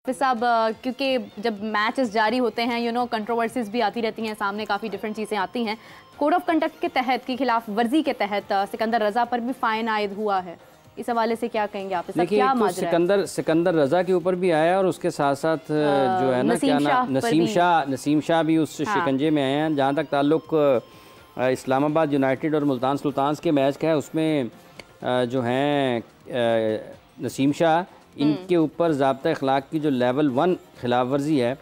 फिर साहब, क्योंकि जब मैचेस जारी होते हैं कंट्रोवर्सीज भी आती रहती हैं सामने, काफ़ी डिफरेंट चीज़ें आती हैं। कोड ऑफ कंडक्ट के तहत की खिलाफ वर्जी के तहत सिकंदर रजा पर भी फाइन आयद हुआ है। इस हवाले से क्या कहेंगे आप? देखिए, क्या तो सिकंदर रजा के ऊपर भी आया और उसके साथ साथ जो है ना, क्या नाम, नसीम शाह भी उस शिकंजे में आए हैं। जहाँ तक ताल्लुक इस्लामाबाद यूनाइटेड और मुल्तान सुल्तान्स के मैच का है, उसमें जो हैं नसीम शाह, इनके ऊपर ज़ाब्ता अखलाक की जो लेवल 1 खिलाफ वर्जी है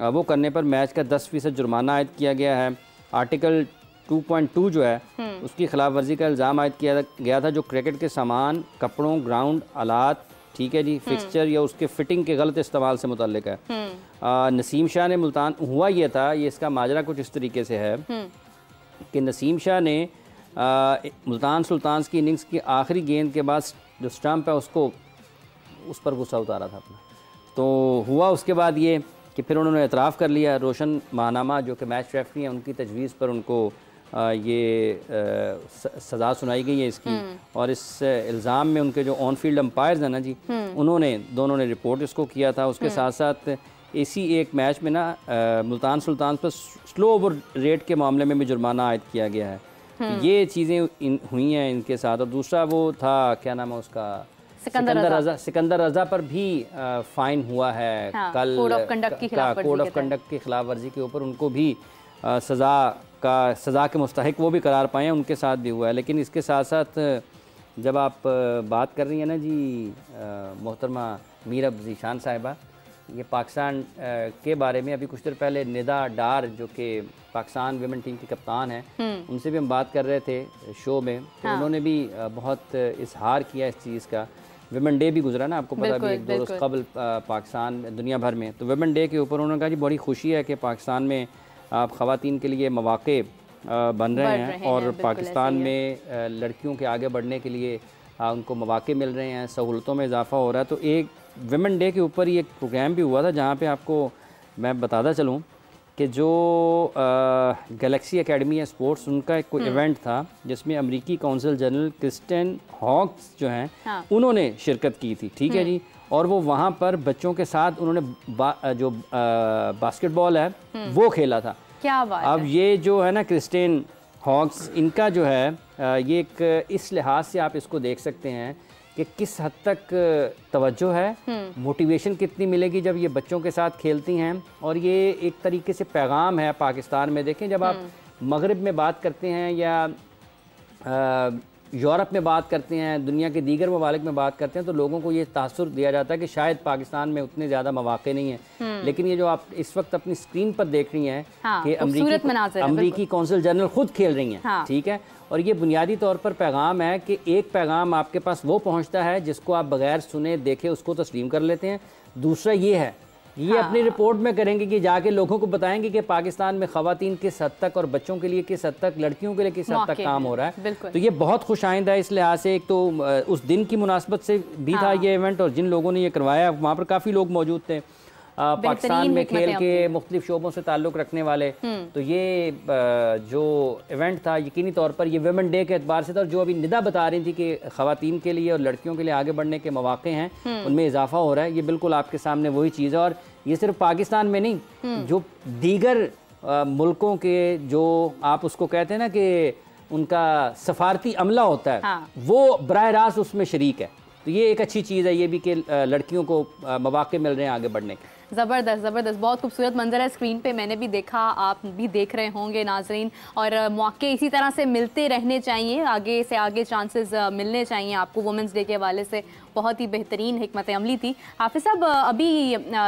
वो करने पर मैच का 10% जुर्माना आयद किया गया है। आर्टिकल 2.2 जो है उसकी खिलाफ वर्जी का इल्ज़ाम आयद किया गया था, जो क्रिकेट के सामान, कपड़ों, ग्राउंड आलात, ठीक है जी, फिक्सचर या उसके फिटिंग के गलत इस्तेमाल से मुतल्लिक है। नसीम शाह ने मुल्तान, हुआ ये था, ये इसका माजरा कुछ इस तरीके से है कि नसीम शाह ने मुल्तान सुल्तान्स की इनिंग्स की आखिरी गेंद के बाद जो स्टंप है उसको, उस पर गुस्सा उतारा था अपना। तो हुआ उसके बाद ये कि फिर उन्होंने एतराफ़ कर लिया। रोशन महानामा जो कि मैच रेफरी हैं, उनकी तजवीज़ पर उनको ये सज़ा सुनाई गई है इसकी, और इस इल्ज़ाम में उनके जो ऑन फील्ड अंपायर्स हैं ना जी, दोनों ने रिपोर्ट इसको किया था। उसके साथ साथ इसी एक मैच में ना मुल्तान सुल्तान पर स्लो ओवर रेट के मामले में भी जुर्माना आयद किया गया है। तो ये चीज़ें हुई हैं इनके साथ। और दूसरा वो था, क्या नाम है उसका, सिकंदर रजा पर भी फ़ाइन हुआ है। हाँ, कल कोड ऑफ कंडक्ट की खिलाफ वर्जी के ऊपर उनको भी सज़ा के मुस्तहिक वो भी करार पाए हैं, उनके साथ भी हुआ है। लेकिन इसके साथ साथ जब आप बात कर रही हैं ना जी मोहतरमा मीर अब्ज़ीशान साहिबा, ये पाकिस्तान के बारे में अभी कुछ देर पहले निदा डार जो कि पाकिस्तान विमेन टीम की कप्तान है, उनसे भी हम बात कर रहे थे शो में। तो हाँ। उन्होंने भी बहुत इजहार किया इस चीज़ का। विमेन डे भी गुजरा ना, आपको पता भी, 1-2 रोज़ कबल पाकिस्तान दुनिया भर में। तो विमेन डे के ऊपर उन्होंने कहा जी बड़ी खुशी है कि पाकिस्तान में आप ख़वातीन के लिए मौक़े बन रहे हैं और पाकिस्तान में लड़कियों के आगे बढ़ने के लिए उनको मौक़े मिल रहे हैं, सहूलतों में इजाफ़ा हो रहा है। तो एक विमेन डे के ऊपर ही एक प्रोग्राम भी हुआ था, जहाँ पे आपको मैं बताता चलूँ कि जो गैलेक्सी एकेडमी है स्पोर्ट्स, उनका एक कोई इवेंट था जिसमें अमेरिकी कौंसल जनरल क्रिस्टिन हॉक्स जो हैं, हाँ। उन्होंने शिरकत की थी, ठीक है जी। और वो वहाँ पर बच्चों के साथ उन्होंने जो बास्केटबॉल है वो खेला था। क्या बात अब है। ये जो है ना क्रिस्टिन हॉक्स, इनका जो है ये एक इस लिहाज से आप इसको देख सकते हैं कि किस हद तक तवज्जो है, मोटिवेशन कितनी मिलेगी जब ये बच्चों के साथ खेलती हैं। और ये एक तरीके से पैगाम है पाकिस्तान में। देखें, जब आप मगरिब में बात करते हैं या यूरोप में बात करते हैं, दुनिया के दीगर ममालिक में बात करते हैं, तो लोगों को ये तासुर दिया जाता है कि शायद पाकिस्तान में उतने ज़्यादा मौक़े नहीं हैं। लेकिन ये जो आप इस वक्त अपनी स्क्रीन पर देख रही हैं कि अमरीकी कौंसल जनरल खुद खेल रही हैं, हाँ। ठीक है। और ये बुनियादी तौर पर पैगाम है कि एक पैगाम आपके पास वो पहुंचता है जिसको आप बगैर सुने देखे उसको तस्लीम कर लेते हैं। दूसरा ये है, ये हाँ। अपनी रिपोर्ट में करेंगे कि जाके लोगों को बताएंगे कि पाकिस्तान में ख़वातीन किस हद तक और बच्चों के लिए किस हद तक, लड़कियों के लिए किस हद तक काम हो रहा है। तो ये बहुत खुश आइंदा है इस लिहाज से। एक तो उस दिन की मुनासबत से भी हाँ। था ये इवेंट, और जिन लोगों ने ये करवाया वहाँ पर काफ़ी लोग मौजूद थे पाकिस्तान में खेल के मुख्तलिफ शोबों से ताल्लुक़ रखने वाले। तो ये जो इवेंट था यकीनी तौर पर ये विमेन डे के एतबार से था। और जो अभी निदा बता रही थी कि ख़वातीन के लिए और लड़कियों के लिए आगे बढ़ने के मौक़े हैं, उनमें इजाफा हो रहा है, ये बिल्कुल आपके सामने वही चीज़ है। और ये सिर्फ पाकिस्तान में नहीं, जो दीगर मुल्कों के जो आप उसको कहते हैं ना कि उनका सफारती अमला होता है, हाँ। वो बराह रास्त उसमें शरीक है। तो ये एक अच्छी चीज़ है ये भी कि लड़कियों को मौक़े मिल रहे हैं आगे बढ़ने के। ज़बरदस्त ज़बरदस्त, बहुत खूबसूरत मंजर है स्क्रीन पे, मैंने भी देखा, आप भी देख रहे होंगे नाजरीन। और मौके इसी तरह से मिलते रहने चाहिए, आगे से आगे चांसेस मिलने चाहिए आपको। वुमेंस डे के हवाले से बहुत ही बेहतरीन हिकमत अमली थी। हाफिज़ साहब, अभी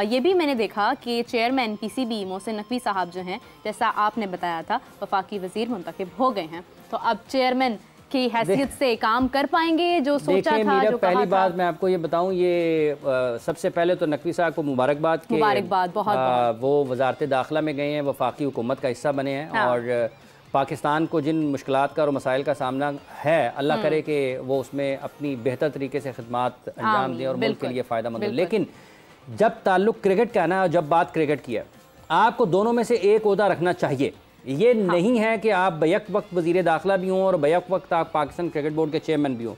ये भी मैंने देखा कि चेयरमैन PCB मोहसिन नकवी साहब जो हैं, जैसा आपने बताया था, वफाकी वज़ीर मुंतखब हो गए हैं, तो अब चेयरमैन की हैसियत से काम कर पाएंगे जो सोचा था, जो पहली बात मैं आपको ये बताऊं, ये सबसे पहले तो नकवी साहब को मुबारकबाद बहुत वो वजारत दाखिला में गए हैं, वफाकी हुकूमत का हिस्सा बने हैं। हाँ। और पाकिस्तान को जिन मुश्किलात का और मसाइल का सामना है, अल्लाह करे कि वो उसमें अपनी बेहतर तरीके से खिदमात अंजाम दें और मुल्क के लिए फ़ायदा मंद हो। लेकिन जब ताल्लुक क्रिकेट का ना, जब बात क्रिकेट की है, आपको दोनों में से एक ओहदा रखना चाहिए। ये नहीं है कि आप बैक वक्त वजीर दाखिला भी हों और बैक वक्त आप पाकिस्तान क्रिकेट बोर्ड के चेयरमैन भी हों।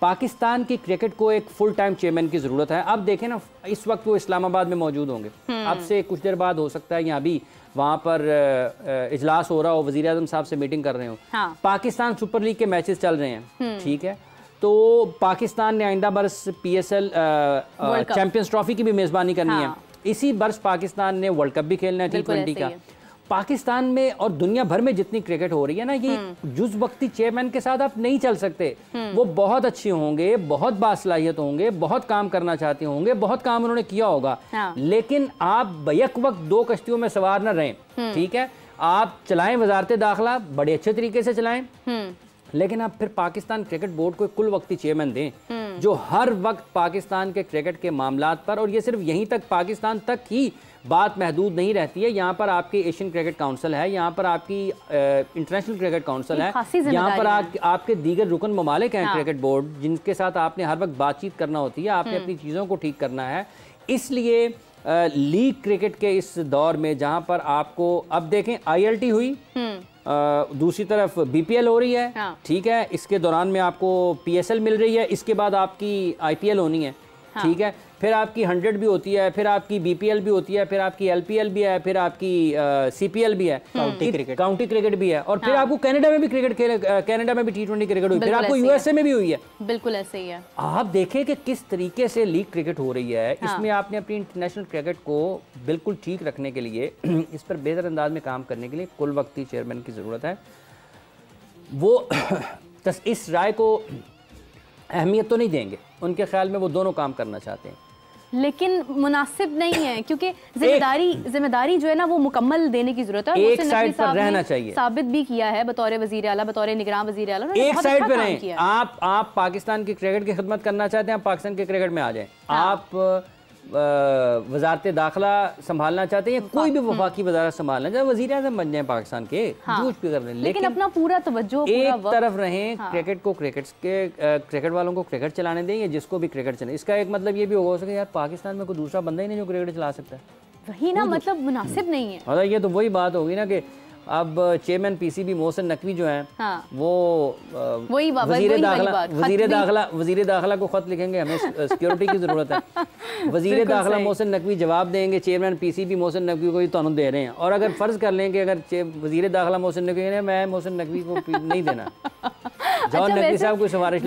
पाकिस्तान की क्रिकेट को एक फुल टाइम चेयरमैन की ज़रूरत है। अब देखें ना, इस वक्त वो इस्लामाबाद में मौजूद होंगे, अब से कुछ देर बाद हो सकता है यहाँ भी वहाँ पर इजलास हो रहा हो, वज़ीर आज़म साहब से मीटिंग कर रहे हो। हाँ। पाकिस्तान सुपर लीग के मैचेस चल रहे हैं, ठीक है, तो पाकिस्तान ने आइंदा बरस PSL चैंपियंस ट्रॉफी की भी मेज़बानी करनी है। इसी बरस पाकिस्तान ने वर्ल्ड कप भी खेलना है T20 का। पाकिस्तान में और दुनिया भर में जितनी क्रिकेट हो रही है ना, ये जुज़ वक्ती चेयरमैन के साथ आप नहीं चल सकते। वो बहुत अच्छे होंगे, बहुत बासलाहियत होंगे, बहुत काम करना चाहते होंगे, बहुत काम उन्होंने किया होगा, लेकिन आप बैक वक्त दो कश्तियों में सवार न रहें, ठीक है। आप चलाएं वजारत दाखिला, बड़े अच्छे तरीके से चलाएं, लेकिन आप फिर पाकिस्तान क्रिकेट बोर्ड को कुल वक्ती चेयरमैन दें जो हर वक्त पाकिस्तान के क्रिकेट के मामलात पर, और ये सिर्फ यहीं तक पाकिस्तान तक ही बात महदूद नहीं रहती है, यहाँ पर आपकी एशियन क्रिकेट काउंसिल है, यहाँ पर आपकी इंटरनेशनल क्रिकेट काउंसिल है, यहाँ पर आपके दीगर रुकन ममालिक हैं क्रिकेट बोर्ड, जिनके साथ आपने हर वक्त बातचीत करना होती है, आपने अपनी चीज़ों को ठीक करना है। इसलिए लीग क्रिकेट के इस दौर में जहाँ पर आपको अब देखें ILT हुई, दूसरी तरफ BPL हो रही है, ठीक है, इसके दौरान में आपको PSL मिल रही है, इसके बाद आपकी IPL होनी है, ठीक है, फिर आपकी 100 भी होती है, फिर आपकी BPL भी होती है, फिर आपकी LPL भी है, फिर आपकी CPL भी है, काउंटी क्रिकेट भी है, और फिर आपको कनाडा में भी क्रिकेट खेले, कनाडा में भी T20 क्रिकेट हुई, फिर आपको USA में भी हुई है। बिल्कुल ऐसे ही है। आप देखें कि किस तरीके से लीग क्रिकेट हो रही है। इसमें आपने अपनी इंटरनेशनल क्रिकेट को बिल्कुल ठीक रखने के लिए, इस पर बेहतर अंदाज में काम करने के लिए कुल वक्ती चेयरमैन की ज़रूरत है। वो इस राय को अहमियत तो नहीं देंगे, उनके ख्याल में वो दोनों काम करना चाहते हैं, लेकिन मुनासिब नहीं है, क्योंकि जिम्मेदारी जो है ना वो मुकम्मल देने की जरूरत है। एक साइड पर रहना चाहिए, साबित भी किया है बतौर वजीर आला, बतौर निगरान वजीर आला, एक साइड पे रहें। आप पाकिस्तान की क्रिकेट की खिदमत करना चाहते हैं, आप पाकिस्तान के क्रिकेट में आ जाएं। आप वजारत दाखिला संभालना चाहते हैं, कोई भी वफाकी वजारत संभालना चाहते हैं, वजीर आज़म बन जाए पाकिस्तान के, जूझ भी कर रहे हैं, लेकिन अपना पूरा तवज्जो एक तरफ रहें। क्रिकेट को क्रिकेट वालों को क्रिकेट चलाने दें, जिसको भी क्रिकेट चलाए। इसका एक मतलब ये भी हो सके यार पाकिस्तान में कोई दूसरा बंदा ही नहीं जो क्रिकेट चला सकता है, वही ना, मतलब मुनासिब नहीं है। मतलब ये तो वही बात होगी ना कि अब चेयरमैन PCB मोहसिन नकवी जो हैं, वो वजीर दाखिला को खत लिखेंगे, हमें सिक्योरिटी की जरूरत है। वजीर दाखिला मोहसिन नकवी जवाब देंगे चेयरमैन PCB मोहसिन नकवी को तो दे रहे हैं, और अगर फर्ज कर लें कि अगर वजीर दाखिला मोहसिन नकवी ने, मैं मोहसिन नकवी को नहीं देना, जॉन नकवी साहब को सिफारिश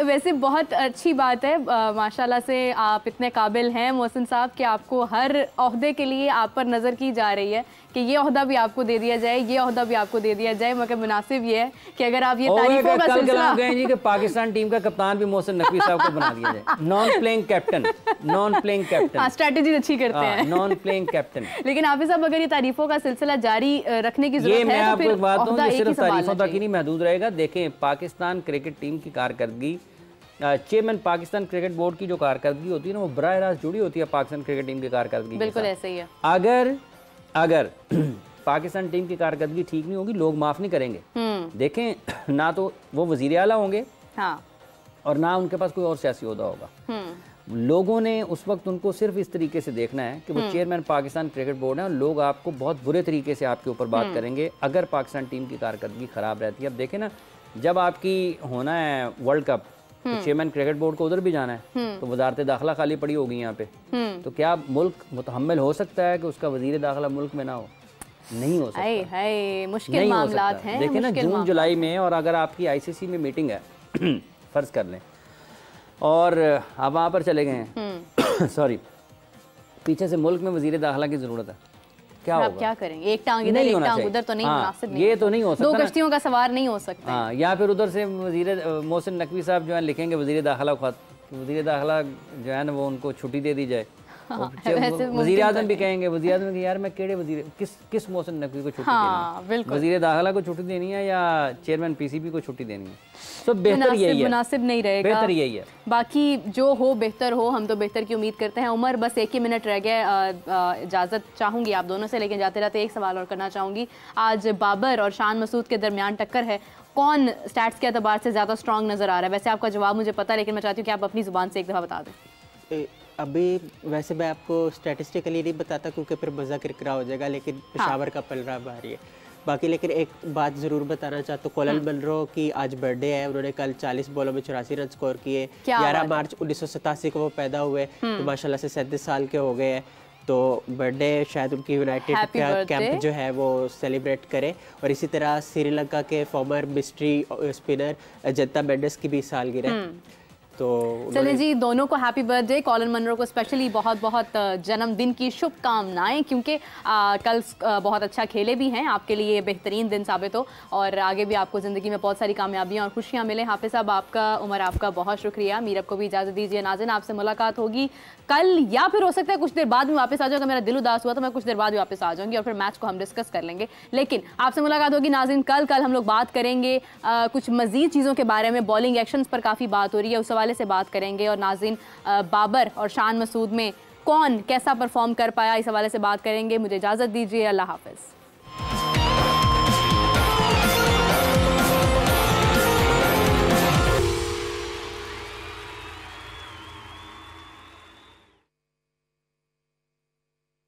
वैसे बहुत अच्छी बात है, माशाल्लाह से आप इतने काबिल हैं मोहसिन साहब कि आपको हर ओहदे के लिए आप पर नज़र की जा रही है कि ये ओहदा भी आपको दे दिया जाए, ये ओहदा भी आपको दे दिया जाए, मगर मुनासिब ये है कि अगर आप ये तारीफों का सिलसिला कल जी कि पाकिस्तान टीम का कप्तान भी मोहसिन नकवी साहब को बना दिया जाए, नॉन प्लेइंग कैप्टन, स्ट्रेटजी अच्छी करते हैं, नॉन प्लेइंग कैप्टन। लेकिन हाफिज साहब अगर ये तारीफों का सिलसिला जारी रखने की जरूरत है, मैं आपको एक बात कहूं, ये सिर्फ तारीफों तक ही नहीं महदूद रहेगा। देखें पाकिस्तान क्रिकेट टीम की कारकर्दगी, चेयरमैन पाकिस्तान क्रिकेट बोर्ड की जो कारकर्दगी होती है ना, वो बराह रास्त जुड़ी होती है पाकिस्तान क्रिकेट टीम की कारकर्दगी। बिल्कुल ऐसे ही है। अगर पाकिस्तान टीम की कारकर्दगी ठीक नहीं होगी, लोग माफ नहीं करेंगे। देखें ना तो वो वजीर आला होंगे, और ना उनके पास कोई और सियासी ओहदा होगा। लोगों ने उस वक्त उनको सिर्फ इस तरीके से देखना है कि वो चेयरमैन पाकिस्तान क्रिकेट बोर्ड है, और लोग आपको बहुत बुरे तरीके से आपके ऊपर बात करेंगे अगर पाकिस्तान टीम की कारकर्दगी खराब रहती है। अब देखें ना, जब आपकी होना है वर्ल्ड कप, तो चेयरमैन क्रिकेट बोर्ड को उधर भी जाना है, तो वजारत दाखिला खाली पड़ी होगी यहाँ पे, तो क्या मुल्क मुतहम्मिल हो सकता है कि उसका वजीर दाखिला मुल्क में ना हो? नहीं हो सकता, मुश्किल मामलात हैं। देखें ना, जून जुलाई में, और अगर आपकी ICC में मीटिंग है फर्ज कर लें, और आप वहाँ पर चले गए हैं सॉरी, पीछे से मुल्क में वजीर दाखिला की ज़रूरत है, क्या होगा? क्या करेंगे? एक टांग इधर एक टांग उधर तो नहीं, मुनासिब नहीं, ये तो नहीं हो सकता, दो कश्तियों का सवार नहीं हो सकता। हाँ, या फिर उधर से वजीर मोहसिन नकवी साहब जो है लिखेंगे वजीर दाखिला को खत, वजीर दाखिला जो है ना वो उनको छुट्टी दे दी जाए। वजीर आज़म भी कहेंगे, वजीर आज़म की यार मैं केड़े वजीर किस मोहसिन नकवी को छुट्टी देनी है, वजीर दाखिला को छुट्टी देनी है या चेयरमैन PCB को छुट्टी देनी है? तो बेहतर यही है, मुनासिब नहीं रहेगा, बेहतर यही है। बाकी जो हो बेहतर हो, हम तो बेहतर की उम्मीद करते हैं। उमर, बस 1 ही मिनट रह गया, इजाज़त चाहूँगी आप दोनों से, लेकिन जाते रहते एक सवाल और करना चाहूँगी। आज बाबर और शान मसूद के दरमियान टक्कर है, कौन स्टैट्स के अतबार से ज़्यादा स्ट्रॉन्ग नज़र आ रहा है? वैसे आपका जवाब मुझे पता है, लेकिन मैं चाहती हूँ कि आप अपनी ज़ुबान से एक दफ़ा बता दें। अभी वैसे मैं आपको स्टैटिस्टिकली नहीं बताता क्योंकि फिर मज़ा किरकिरा हो जाएगा, लेकिन पेशावर का पलड़ा भारी है। बाकी लेकिन एक बात ज़रूर बताना चाहता हूँ, कोलिन मनरो की आज बर्थडे है। उन्होंने कल 40 बॉलों में 84 रन स्कोर किए। 11 मार्च 1987 को वो पैदा हुए, तो माशाल्लाह से 37 साल के हो गए हैं। तो बर्थडे शायद उनकी यूनाइटेड कैंप जो है वो सेलिब्रेट करे। और इसी तरह श्रीलंका के farmer mystery spinner Ajanta Mendis की भी सालगिरह है। तो चलिए जी, दोनों को हैप्पी बर्थडे। कॉलिन मनरो को स्पेशली बहुत बहुत जन्मदिन की शुभकामनाएं, क्योंकि कल बहुत अच्छा खेले भी हैं। आपके लिए बेहतरीन दिन साबित हो और आगे भी आपको ज़िंदगी में बहुत सारी कामयाबियां और खुशियां मिले। हाफिज़ साहब आपका, उमर आपका बहुत शुक्रिया। मीरब को भी इजाज़त दीजिए। नाज़रीन, आपसे मुलाकात होगी कल या फिर हो सकता है कुछ देर बाद में वापस आ जाऊँगा। मेरा दिल उदास हुआ तो मैं कुछ देर बाद भी वापस आ जाऊँगी और फिर मैच को हम डिस्कस कर लेंगे। लेकिन आपसे मुलाकात होगी नाज़रीन कल हम लोग बात करेंगे कुछ मज़ीद चीज़ों के बारे में। बॉलिंग एक्शंस पर काफ़ी बात हो रही है, उस हवाले से बात करेंगे। और नाज़रीन, बाबर और शान मसूद में कौन कैसा परफॉर्म कर पाया, इस हवाले से बात करेंगे। मुझे इजाज़त दीजिए। अल्लाह हाफ़िज़।